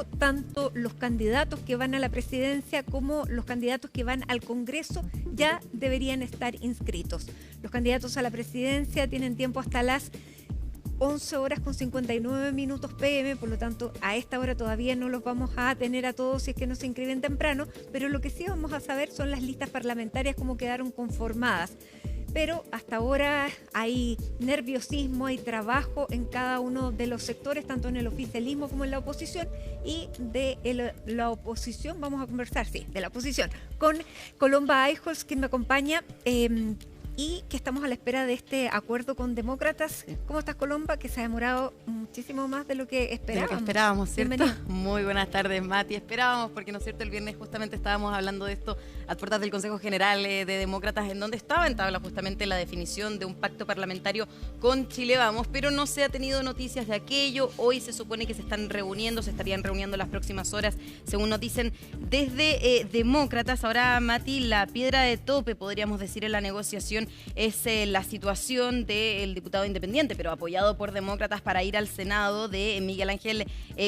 hecho, tanto los candidatos que van a la presidencia como los candidatos que van al Congreso ya deberían estar inscritos. Los candidatos a la presidencia tienen tiempo hasta las 11 horas con 59 minutos PM, por lo tanto a esta hora todavía no los vamos a tener a todos si es que no se inscriben temprano, pero lo que sí vamos a saber son las listas parlamentarias, cómo quedaron conformadas. Pero hasta ahora hay nerviosismo, hay trabajo en cada uno de los sectores, tanto en el oficialismo como en la oposición. Y de la oposición vamos a conversar, sí, de la oposición, con Colomba Eijols, quien me acompaña, y que estamos a la espera de este acuerdo con demócratas. ¿Cómo estás, Colomba? Que se ha demorado muchísimo más de lo que esperábamos. ¿Cierto? Bienvenida. Muy buenas tardes, Mati. Esperábamos, porque, ¿no es cierto?, el viernes justamente estábamos hablando de esto a puertas del Consejo General de Demócratas, en donde estaba en tabla justamente la definición de un pacto parlamentario con Chile Vamos, pero no se ha tenido noticias de aquello. Hoy se supone que se estarían reuniendo las próximas horas, según nos dicen desde Demócratas. Ahora, Mati, la piedra de tope, podríamos decir, en la negociación es la situación del diputado independiente, pero apoyado por demócratas, para ir al Senado, de Miguel Ángel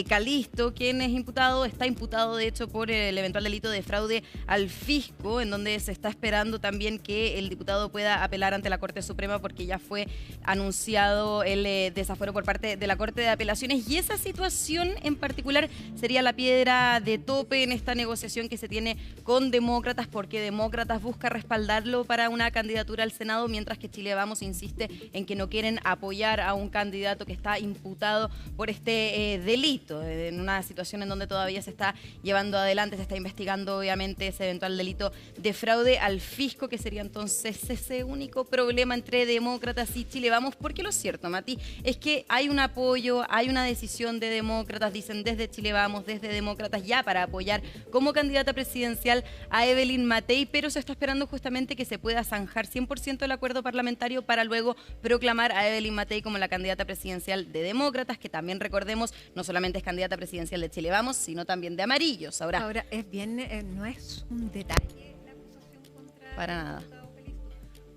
Calisto, quien está imputado de hecho por el eventual delito de fraude al fisco, en donde se está esperando también que el diputado pueda apelar ante la Corte Suprema, porque ya fue anunciado el desafuero por parte de la Corte de Apelaciones, y esa situación en particular sería la piedra de tope en esta negociación que se tiene con demócratas, porque demócratas busca respaldarlo para una candidatura al Senado, mientras que Chile Vamos insiste en que no quieren apoyar a un candidato que está imputado por este delito, en una situación en donde todavía se está llevando adelante, se está investigando obviamente ese eventual delito de fraude al fisco, que sería entonces ese único problema entre demócratas y Chile Vamos. Porque lo cierto, Mati, es que hay un apoyo, hay una decisión de demócratas, dicen desde Chile Vamos, desde demócratas, ya para apoyar como candidata presidencial a Evelyn Matei, pero se está esperando justamente que se pueda zanjar 100% el acuerdo parlamentario para luego proclamar a Evelyn Matei como la candidata presidencial de demócratas, que también, recordemos, no solamente es candidata presidencial de Chile Vamos, sino también de Amarillos. Ahora es bien, no es un detalle la acusación contra para el nada. diputado Calisto.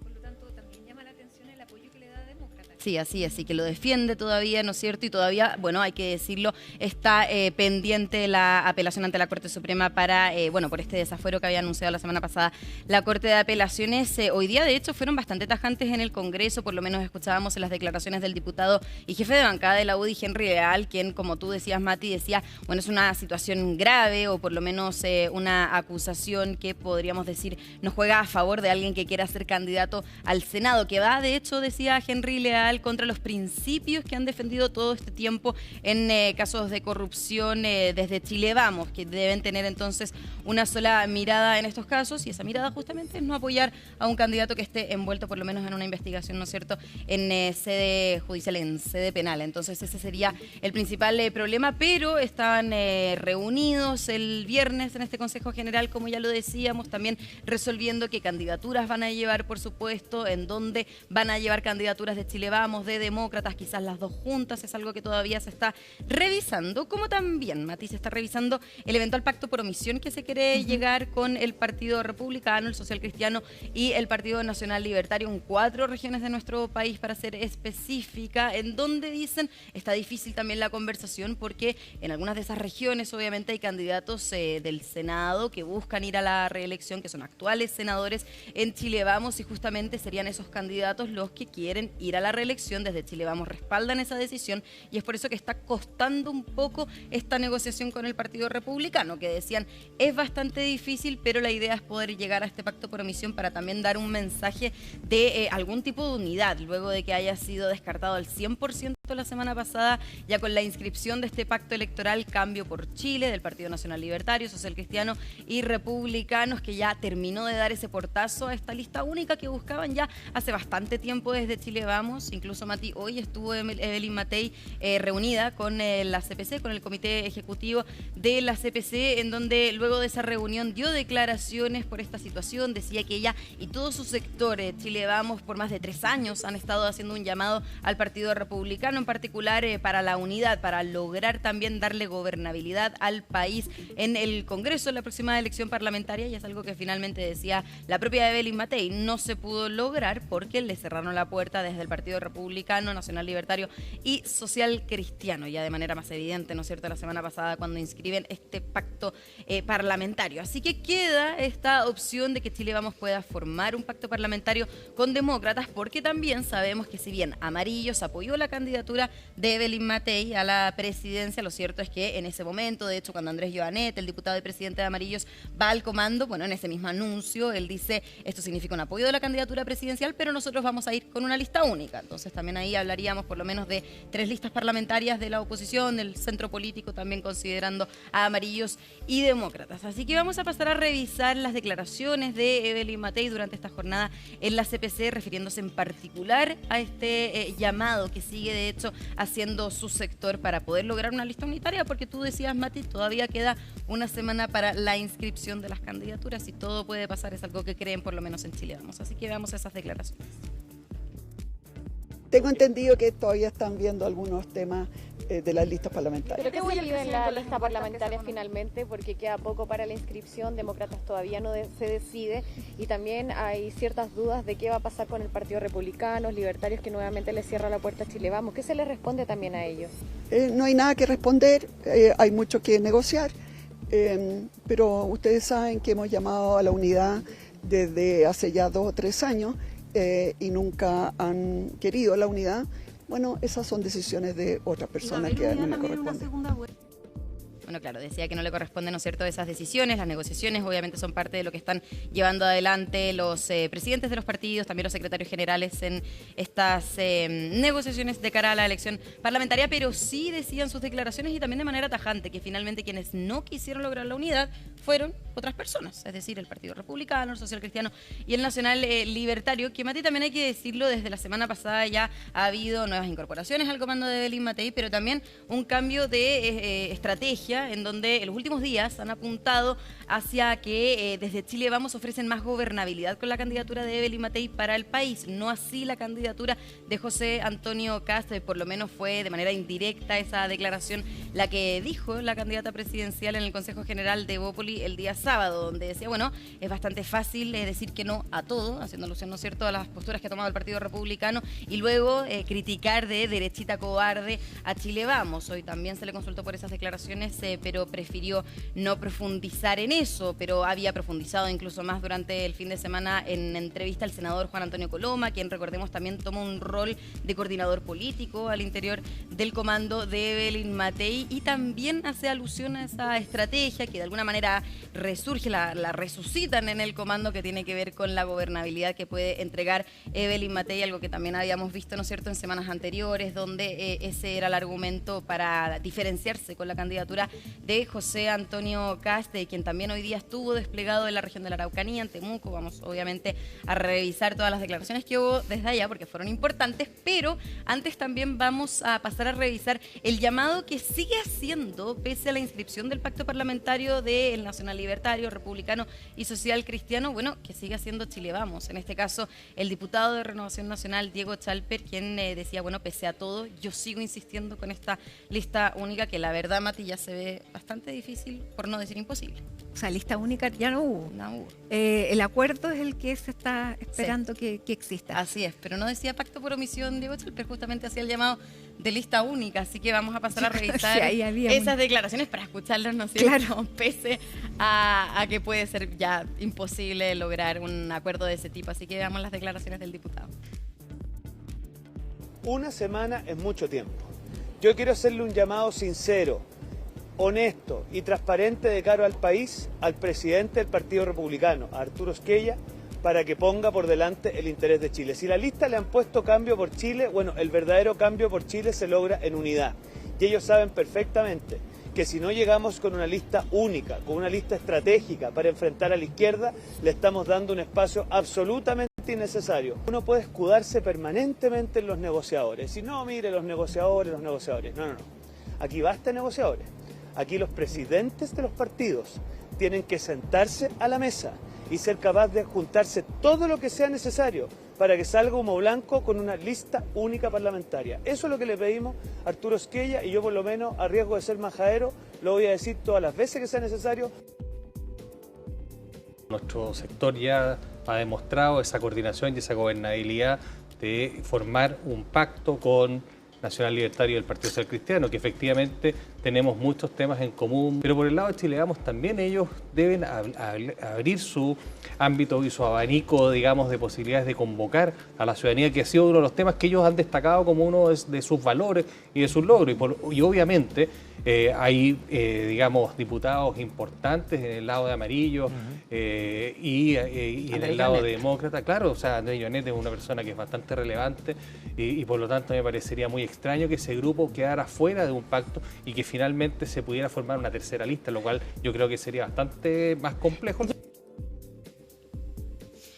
Por lo tanto, también llama la atención el apoyo que le da a demócratas. Sí, así es, y que lo defiende todavía, ¿no es cierto? Y todavía, bueno, hay que decirlo, está pendiente la apelación ante la Corte Suprema para, por este desafuero que había anunciado la semana pasada la Corte de Apelaciones. Hoy día, de hecho, fueron bastante tajantes en el Congreso, por lo menos escuchábamos en las declaraciones del diputado y jefe de bancada de la UDI, Henry Leal, quien, como tú decías, Mati, decía, bueno, es una situación grave, o por lo menos una acusación que podríamos decir no juega a favor de alguien que quiera ser candidato al Senado, que va, de hecho, decía Henry Leal, contra los principios que han defendido todo este tiempo en casos de corrupción desde Chile Vamos, que deben tener entonces una sola mirada en estos casos, y esa mirada justamente es no apoyar a un candidato que esté envuelto por lo menos en una investigación, ¿no es cierto?, en sede judicial, en sede penal. Entonces ese sería el principal problema, pero estaban reunidos el viernes en este Consejo General, como ya lo decíamos, también resolviendo qué candidaturas van a llevar, por supuesto, en dónde van a llevar candidaturas de Chile Vamos, de demócratas, quizás las dos juntas, es algo que todavía se está revisando, como también, Mati, se está revisando el eventual pacto por omisión que se quiere llegar con el Partido Republicano, el Social Cristiano y el Partido Nacional Libertario, en 4 regiones de nuestro país, para ser específica, en donde dicen está difícil también la conversación, porque en algunas de esas regiones obviamente hay candidatos del Senado que buscan ir a la reelección, que son actuales senadores en Chile Vamos, y justamente serían esos candidatos los que quieren ir a la reelección. Desde Chile Vamos respaldan esa decisión, y es por eso que está costando un poco esta negociación con el Partido Republicano, que decían es bastante difícil, pero la idea es poder llegar a este pacto por omisión para también dar un mensaje de algún tipo de unidad, luego de que haya sido descartado al 100% la semana pasada, ya con la inscripción de este pacto electoral Cambio por Chile, del Partido Nacional Libertario, Social Cristiano y Republicanos, que ya terminó de dar ese portazo a esta lista única que buscaban ya hace bastante tiempo desde Chile Vamos. Incluso, Mati, hoy estuvo Evelyn Matei reunida con la CPC, con el Comité Ejecutivo de la CPC, en donde luego de esa reunión dio declaraciones por esta situación. Decía que ella y todo su sector, Chile Vamos, por más de 3 años han estado haciendo un llamado al Partido Republicano, en particular para la unidad, para lograr también darle gobernabilidad al país en el Congreso en la próxima elección parlamentaria, y es algo que finalmente, decía la propia Evelyn Matei, no se pudo lograr porque le cerraron la puerta desde el Partido Republicano, Nacional Libertario y Social Cristiano, ya de manera más evidente, ¿no es cierto?, la semana pasada cuando inscriben este pacto parlamentario. Así que queda esta opción de que Chile Vamos pueda formar un pacto parlamentario con demócratas, porque también sabemos que si bien Amarillos apoyó la candidatura de Evelyn Matei a la presidencia, lo cierto es que en ese momento, de hecho, cuando Andrés Joanet, el diputado y presidente de Amarillos, va al comando, bueno, en ese mismo anuncio, él dice, esto significa un apoyo de la candidatura presidencial, pero nosotros vamos a ir con una lista única. Entonces también ahí hablaríamos por lo menos de 3 listas parlamentarias de la oposición, del centro político, también considerando a Amarillos y demócratas. Así que vamos a pasar a revisar las declaraciones de Evelyn Matei durante esta jornada en la CPC, refiriéndose en particular a este llamado que sigue de hecho haciendo su sector para poder lograr una lista unitaria, porque tú decías, Mati, todavía queda una semana para la inscripción de las candidaturas y todo puede pasar, es algo que creen por lo menos en Chile Vamos. Así que veamos esas declaraciones. Tengo entendido que todavía están viendo algunos temas de las listas parlamentarias. ¿Pero qué se vive en la lista parlamentaria finalmente? Porque queda poco para la inscripción, Demócratas todavía no se decide y también hay ciertas dudas de qué va a pasar con el Partido Republicano, Libertarios, que nuevamente le cierra la puerta a Chile Vamos. ¿Qué se les responde también a ellos? No hay nada que responder, hay mucho que negociar, pero ustedes saben que hemos llamado a la unidad desde hace ya 2 o 3 años y nunca han querido la unidad. Bueno, esas son decisiones de otras personas que no me corresponden. Bueno, claro, decía que no le corresponden, ¿no es cierto?, esas decisiones. Las negociaciones obviamente son parte de lo que están llevando adelante los presidentes de los partidos, también los secretarios generales en estas negociaciones de cara a la elección parlamentaria, pero sí decían sus declaraciones y también de manera tajante que finalmente quienes no quisieron lograr la unidad fueron otras personas, es decir, el Partido Republicano, el Social Cristiano y el Nacional Libertario, que Mati, también hay que decirlo, desde la semana pasada ya ha habido nuevas incorporaciones al comando de Evelyn Matei, pero también un cambio de estrategia en donde en los últimos días han apuntado hacia que desde Chile Vamos ofrecen más gobernabilidad con la candidatura de Evelyn Matei para el país, no así la candidatura de José Antonio Kast. Por lo menos fue de manera indirecta esa declaración la que dijo la candidata presidencial en el Consejo General de Evópoli el día sábado, donde decía, bueno, es bastante fácil decir que no a todo, haciendo alusión, ¿no es cierto?, a las posturas que ha tomado el Partido Republicano y luego criticar de derechita cobarde a Chile Vamos. Hoy también se le consultó por esas declaraciones, pero prefirió no profundizar en eso, pero había profundizado incluso más durante el fin de semana en entrevista al senador Juan Antonio Coloma, quien, recordemos, también tomó un rol de coordinador político al interior del comando de Evelyn Matei, y también hace alusión a esa estrategia que de alguna manera resurge, la resucitan en el comando, que tiene que ver con la gobernabilidad que puede entregar Evelyn Matei, algo que también habíamos visto, ¿no es cierto?, en semanas anteriores, donde ese era el argumento para diferenciarse con la candidatura de José Antonio Kast, quien también hoy día estuvo desplegado en la región de la Araucanía, en Temuco. Vamos obviamente a revisar todas las declaraciones que hubo desde allá porque fueron importantes, pero antes también vamos a pasar a revisar el llamado que sigue haciendo, pese a la inscripción del pacto parlamentario del Nacional Libertario, Republicano y Social Cristiano, bueno, que sigue haciendo Chile Vamos. En este caso, el diputado de Renovación Nacional, Diego Chalper, quien decía, bueno, pese a todo, yo sigo insistiendo con esta lista única, que la verdad, Mati, ya se ve bastante difícil, por no decir imposible. O sea, lista única ya no hubo. No hubo. El acuerdo es el que se está esperando que exista. Así es, pero no decía pacto por omisión, Diego Chalper justamente hacía el llamado de lista única, así que vamos a pasar a revisar esas declaraciones para escucharlos, ¿no es cierto? Claro. Pese a que puede ser ya imposible lograr un acuerdo de ese tipo, así que veamos las declaraciones del diputado. Una semana es mucho tiempo. Yo quiero hacerle un llamado sincero, honesto y transparente de cara al país, al presidente del Partido Republicano, a Arturo Esquella, para que ponga por delante el interés de Chile. Si la lista le han puesto cambio por Chile, bueno, el verdadero cambio por Chile se logra en unidad. Y ellos saben perfectamente que si no llegamos con una lista única, con una lista estratégica para enfrentar a la izquierda, le estamos dando un espacio absolutamente innecesario. Uno puede escudarse permanentemente en los negociadores. Si no, mire, los negociadores. No. Aquí basta negociadores. Aquí los presidentes de los partidos tienen que sentarse a la mesa y ser capaz de juntarse todo lo que sea necesario para que salga humo blanco con una lista única parlamentaria. Eso es lo que le pedimos a Arturo Esquella, y yo, por lo menos, a riesgo de ser majadero, lo voy a decir todas las veces que sea necesario. Nuestro sector ya ha demostrado esa coordinación y esa gobernabilidad de formar un pacto con Nacional Libertario y el Partido Social Cristiano, que efectivamente tenemos muchos temas en común, pero por el lado de Chile Vamos también ellos deben abrir su ámbito y su abanico, digamos, de posibilidades de convocar a la ciudadanía, que ha sido uno de los temas que ellos han destacado como uno de sus valores y de sus logros. Y obviamente hay, digamos, diputados importantes en el lado de Amarillo y en el lado de Demócrata. Claro, o sea, Andrés Jonet es una persona que es bastante relevante y por lo tanto me parecería muy extraño que ese grupo quedara fuera de un pacto y que finalmente se pudiera formar una tercera lista, lo cual yo creo que sería bastante más complejo.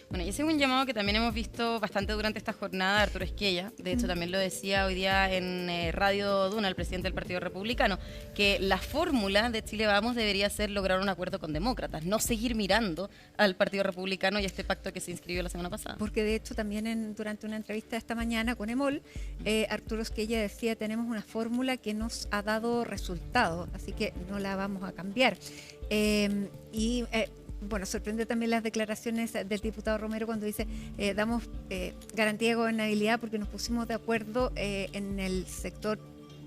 Bueno, y ese es un llamado que también hemos visto bastante durante esta jornada de Arturo Esquella. De hecho, también lo decía hoy día en Radio Duna, el presidente del Partido Republicano, que la fórmula de Chile Vamos debería ser lograr un acuerdo con demócratas, no seguir mirando al Partido Republicano y este pacto que se inscribió la semana pasada. Porque de hecho también durante una entrevista esta mañana con EMOL, Arturo Esquella decía, tenemos una fórmula que nos ha dado resultados, así que no la vamos a cambiar. Bueno, sorprende también las declaraciones del diputado Romero cuando dice damos garantía de gobernabilidad porque nos pusimos de acuerdo en el sector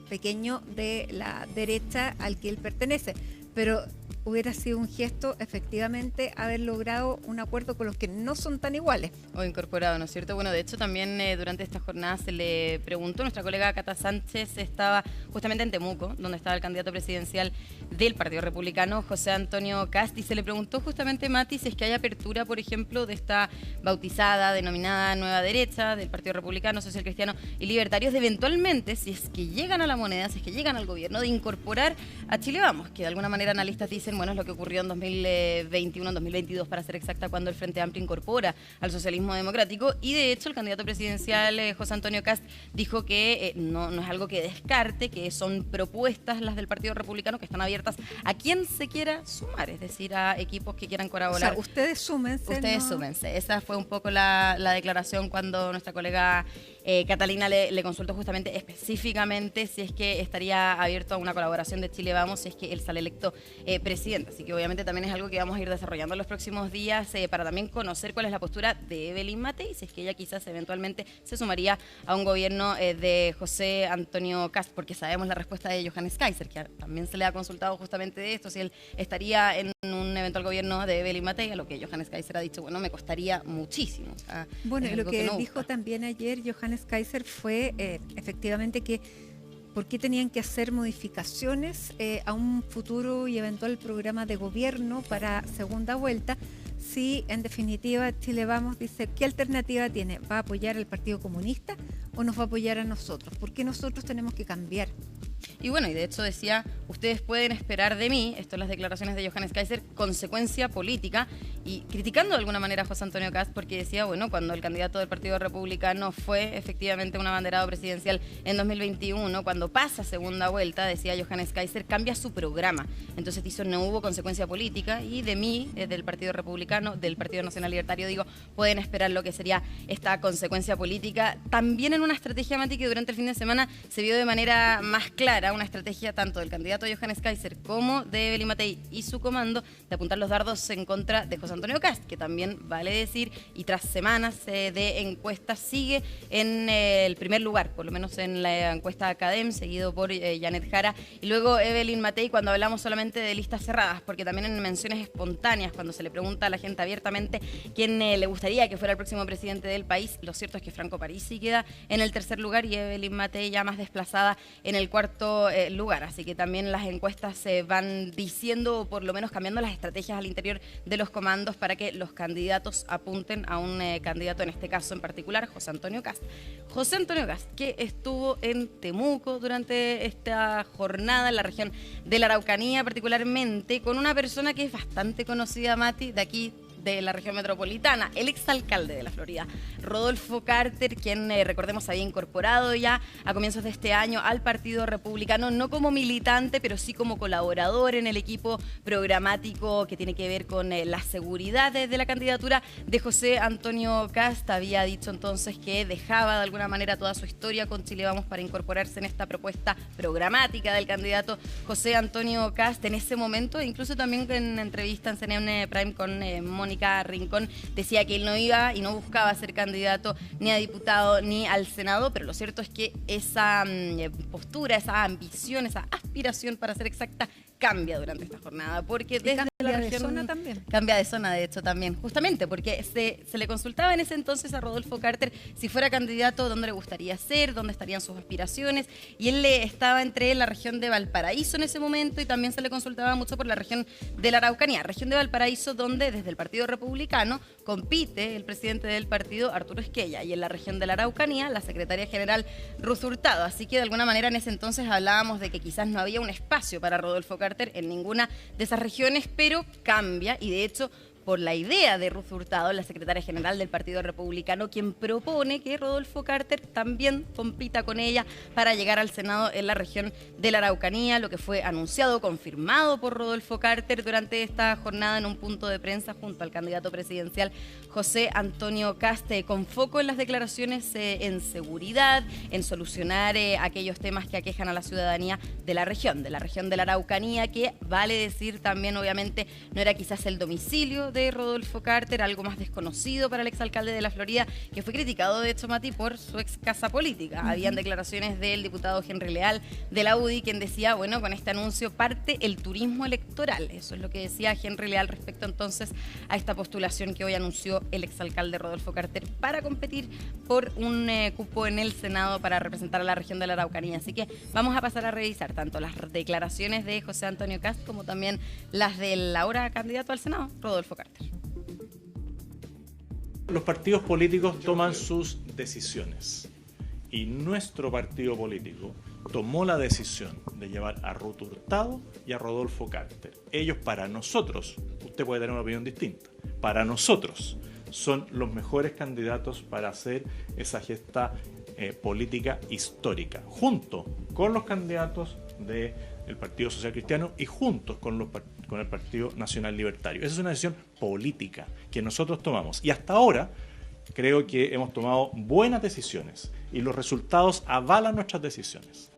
pequeño de la derecha al que él pertenece, pero hubiera sido un gesto efectivamente haber logrado un acuerdo con los que no son tan iguales. O incorporado, ¿no es cierto? Bueno, de hecho también durante esta jornada se le preguntó, nuestra colega Cata Sánchez estaba justamente en Temuco, donde estaba el candidato presidencial del Partido Republicano, José Antonio Kast, y se le preguntó justamente, Mati, si es que hay apertura, por ejemplo, de esta bautizada, denominada Nueva Derecha, del Partido Republicano, Social Cristiano y Libertarios, de eventualmente, si es que llegan a la moneda, si es que llegan al gobierno, de incorporar a Chile Vamos, que de alguna manera analistas dicen, bueno, es lo que ocurrió en 2021, en 2022, para ser exacta, cuando el Frente Amplio incorpora al socialismo democrático. Y de hecho, el candidato presidencial, José Antonio Kast, dijo que no es algo que descarte, que son propuestas las del Partido Republicano que están abiertas a quien se quiera sumar, es decir, a equipos que quieran colaborar. O sea, ustedes súmense. Ustedes súmense. Esa fue un poco la declaración cuando nuestra colega Catalina le consultó justamente específicamente si es que estaría abierto a una colaboración de Chile Vamos si es que él sale electo presidente. Así que obviamente también es algo que vamos a ir desarrollando en los próximos días para también conocer cuál es la postura de Evelyn Matei, si es que ella quizás eventualmente se sumaría a un gobierno de José Antonio Kast, porque sabemos la respuesta de Johannes Kaiser, que también se le ha consultado justamente de esto, si él estaría en un eventual gobierno de Evelyn Matei, a lo que Johannes Kaiser ha dicho, bueno, me costaría muchísimo. O sea, bueno, y lo que dijo también ayer Johannes Kaiser fue efectivamente que por qué tenían que hacer modificaciones a un futuro y eventual programa de gobierno para segunda vuelta, si en definitiva Chile Vamos dice, ¿qué alternativa tiene? ¿Va a apoyar al Partido Comunista o nos va a apoyar a nosotros? ¿Por qué nosotros tenemos que cambiar? Y bueno, y de hecho decía, ustedes pueden esperar de mí, esto en las declaraciones de Johannes Kaiser, consecuencia política, y criticando de alguna manera a José Antonio Kast, porque decía, bueno, cuando el candidato del Partido Republicano fue efectivamente un abanderado presidencial en 2021, cuando pasa segunda vuelta, decía Johannes Kaiser, cambia su programa. Entonces dice, no hubo consecuencia política, y de mí, del Partido Republicano, del Partido Nacional Libertario, digo, pueden esperar lo que sería esta consecuencia política. También en una estrategia, Mati, que durante el fin de semana se vio de manera más clara, una estrategia tanto del candidato Johannes Kaiser como de Evelyn Matei y su comando de apuntar los dardos en contra de José Antonio Kast, que también vale decir, y tras semanas de encuestas sigue en el primer lugar, por lo menos en la encuesta Academ, seguido por Janet Jara, y luego Evelyn Matei cuando hablamos solamente de listas cerradas, porque también en menciones espontáneas, cuando se le pregunta a la gente abiertamente quién le gustaría que fuera el próximo presidente del país, lo cierto es que Franco Parisi queda en el tercer lugar y Evelyn Matei ya más desplazada en el cuarto lugar, así que también las encuestas se van diciendo, o por lo menos cambiando las estrategias al interior de los comandos para que los candidatos apunten a un candidato, en este caso en particular, José Antonio Kast. José Antonio Kast, que estuvo en Temuco durante esta jornada en la región de la Araucanía, particularmente con una persona que es bastante conocida, Mati, de aquí de la región metropolitana, el exalcalde de la Florida, Rodolfo Carter, quien recordemos había incorporado ya a comienzos de este año al Partido Republicano, no como militante, pero sí como colaborador en el equipo programático que tiene que ver con la seguridad de la candidatura de José Antonio Kast. Había dicho entonces que dejaba de alguna manera toda su historia con Chile Vamos para incorporarse en esta propuesta programática del candidato José Antonio Kast. En ese momento, incluso también en entrevista en CNN Prime con Mónica Mónica Rincón decía que él no iba y no buscaba ser candidato ni a diputado ni al Senado, pero lo cierto es que esa postura, esa ambición, esa aspiración, para ser exacta, cambia durante esta jornada, porque desde la región... de zona también. Cambia de zona, de hecho, también. Justamente porque se le consultaba en ese entonces a Rodolfo Carter si fuera candidato, dónde le gustaría ser, dónde estarían sus aspiraciones, y él estaba entre la región de Valparaíso en ese momento, y también se le consultaba mucho por la región de la Araucanía, región de Valparaíso donde desde el Partido Republicano compite el presidente del partido, Arturo Esquella, y en la región de la Araucanía, la secretaria general Ruth Hurtado. Así que de alguna manera en ese entonces hablábamos de que quizás no había un espacio para Rodolfo Carter en ninguna de esas regiones, pero cambia, y de hecho por la idea de Ruth Hurtado, la secretaria general del Partido Republicano, quien propone que Rodolfo Carter también compita con ella para llegar al Senado en la región de la Araucanía, lo que fue anunciado, confirmado por Rodolfo Carter durante esta jornada en un punto de prensa junto al candidato presidencial José Antonio Kast, con foco en las declaraciones en seguridad, en solucionar aquellos temas que aquejan a la ciudadanía de la región de la Araucanía, que vale decir también, obviamente, no era quizás el domicilio de Rodolfo Carter, algo más desconocido para el exalcalde de la Florida, que fue criticado de hecho, Mati, por su ex casa política. Habían declaraciones del diputado Henry Leal de la UDI, quien decía, bueno, con este anuncio parte el turismo electoral. Eso es lo que decía Henry Leal respecto entonces a esta postulación que hoy anunció el exalcalde Rodolfo Carter para competir por un cupo en el Senado para representar a la región de la Araucanía. Así que vamos a pasar a revisar tanto las declaraciones de José Antonio Kast como también las del ahora candidato al Senado, Rodolfo Carter. Los partidos políticos toman sus decisiones y nuestro partido político tomó la decisión de llevar a Ruth Hurtado y a Rodolfo Carter. Ellos, para nosotros, usted puede tener una opinión distinta, para nosotros son los mejores candidatos para hacer esa gesta política histórica, junto con los candidatos del Partido Social Cristiano y juntos con el Partido Nacional Libertario. Esa es una decisión política que nosotros tomamos, y hasta ahora creo que hemos tomado buenas decisiones y los resultados avalan nuestras decisiones.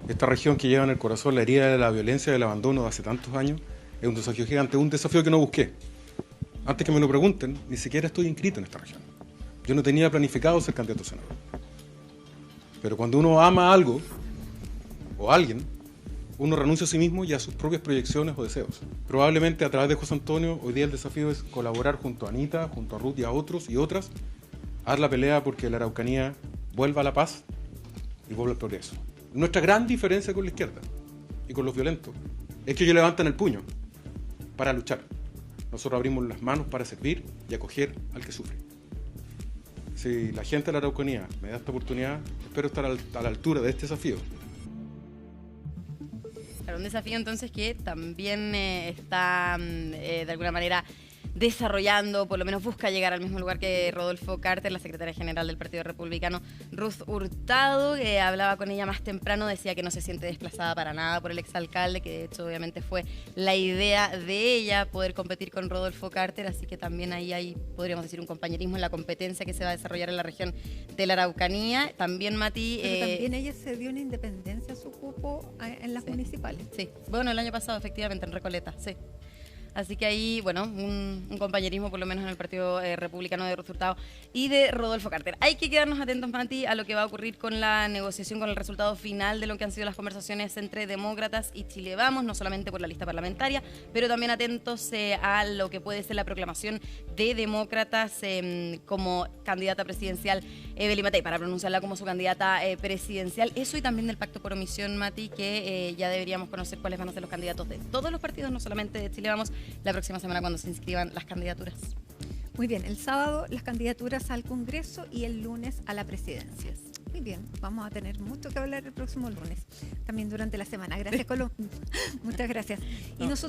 Esta región que lleva en el corazón la herida de la violencia y del abandono de hace tantos años es un desafío gigante, un desafío que no busqué. Antes que me lo pregunten, ni siquiera estoy inscrito en esta región. Yo no tenía planificado ser candidato a senador. Pero cuando uno ama algo o a alguien, uno renuncia a sí mismo y a sus propias proyecciones o deseos. Probablemente a través de José Antonio, hoy día el desafío es colaborar junto a Anita, junto a Ruth y a otros y otras, a dar la pelea porque la Araucanía vuelva a la paz y vuelva al progreso. Nuestra gran diferencia con la izquierda y con los violentos es que ellos levantan el puño para luchar. Nosotros abrimos las manos para servir y acoger al que sufre. Si la gente de la Araucanía me da esta oportunidad, espero estar a la altura de este desafío. Un desafío entonces que también está de alguna manera desarrollando, por lo menos busca llegar al mismo lugar que Rodolfo Carter, la secretaria general del Partido Republicano, Ruth Hurtado, que hablaba con ella más temprano, decía que no se siente desplazada para nada por el exalcalde, que de hecho obviamente fue la idea de ella poder competir con Rodolfo Carter, así que también ahí hay, podríamos decir, un compañerismo en la competencia que se va a desarrollar en la región de la Araucanía. También, Mati... Pero también ella se dio una independencia a su cupo en las municipales. Sí, bueno, el año pasado efectivamente en Recoleta, sí. Así que ahí, bueno, un compañerismo por lo menos en el Partido Republicano de Ruth Hurtado y de Rodolfo Carter. Hay que quedarnos atentos, Mati, a lo que va a ocurrir con la negociación, con el resultado final de lo que han sido las conversaciones entre Demócratas y Chile Vamos, no solamente por la lista parlamentaria, pero también atentos a lo que puede ser la proclamación de Demócratas como candidata presidencial Evelyn Matei, para pronunciarla como su candidata presidencial. Eso, y también del pacto por omisión, Mati, que ya deberíamos conocer cuáles van a ser los candidatos de todos los partidos, no solamente de Chile Vamos, la próxima semana cuando se inscriban las candidaturas. Muy bien, el sábado las candidaturas al Congreso y el lunes a la presidencia. Muy bien, vamos a tener mucho que hablar el próximo lunes, también durante la semana. Gracias, Colo. Muchas gracias. Y nosotros